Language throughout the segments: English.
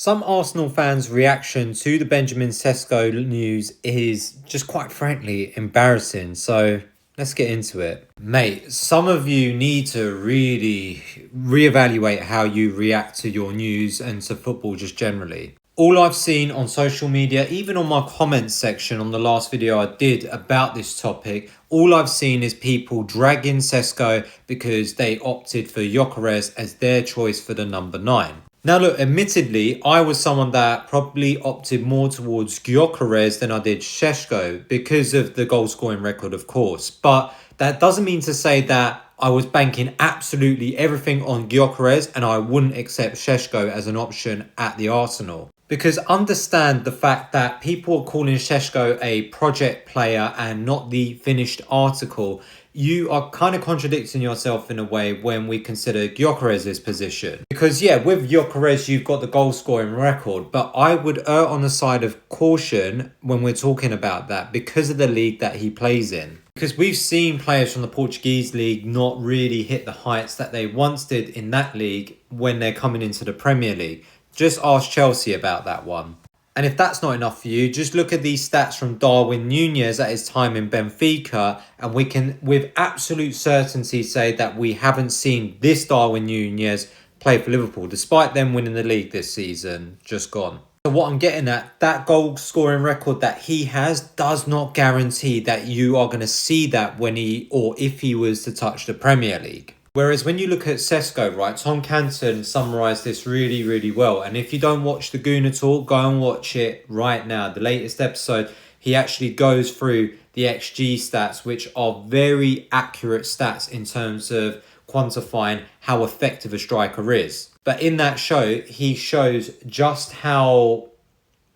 Some Arsenal fans' reaction to the Benjamin Sesko news is just quite frankly embarrassing. So let's get into it. Mate, some of you need to really reevaluate how you react to your news and to football just generally. All I've seen on social media, even on my comments section on the last video I did about this topic, all I've seen is people dragging Sesko because they opted for Gyökeres as their choice for the number 9. Now look, admittedly, I was someone that probably opted more towards Gyökeres than I did Sesko because of the goal scoring record, of course. But that doesn't mean to say that I was banking absolutely everything on Gyökeres and I wouldn't accept Sesko as an option at the Arsenal. Because understand the fact that people are calling Sesko a project player and not the finished article. You are kind of contradicting yourself in a way when we consider Gyökeres' position. Because yeah, with Gyökeres, you've got the goal scoring record, but I would err on the side of caution when we're talking about that because of the league that he plays in. Because we've seen players from the Portuguese league not really hit the heights that they once did in that league when they're coming into the Premier League. Just ask Chelsea about that one. And if that's not enough for you, just look at these stats from Darwin Núñez at his time in Benfica, and we can with absolute certainty say that we haven't seen this Darwin Núñez play for Liverpool, despite them winning the league this season, just gone. So what I'm getting at, that goal scoring record that he has does not guarantee that you are going to see that when he or if he was to touch the Premier League. Whereas when you look at Sesko, right, Tom Canton summarised this really, really well. And if you don't watch the Goon at all, go and watch it right now. The latest episode, he actually goes through the XG stats, which are very accurate stats in terms of quantifying how effective a striker is. But in that show, he shows just how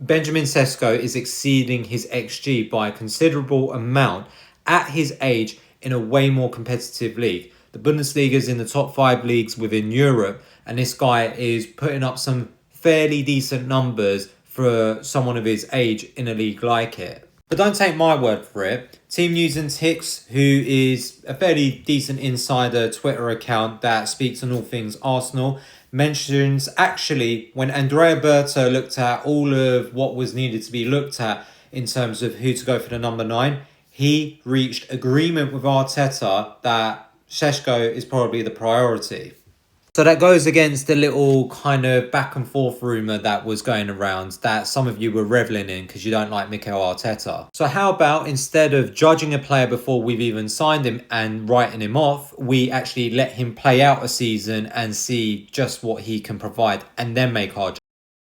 Benjamin Sesko is exceeding his XG by a considerable amount at his age in a way more competitive league. The Bundesliga is in the top 5 leagues within Europe, and this guy is putting up some fairly decent numbers for someone of his age in a league like it. But don't take my word for it. Team News and Ticks, who is a fairly decent insider Twitter account that speaks on all things Arsenal, mentions actually when Andrea Berto looked at all of what was needed to be looked at in terms of who to go for the number 9, he reached agreement with Arteta that Sesko is probably the priority. So that goes against the little kind of back and forth rumour that was going around that some of you were revelling in because you don't like Mikel Arteta. So how about instead of judging a player before we've even signed him and writing him off, we actually let him play out a season and see just what he can provide and then make our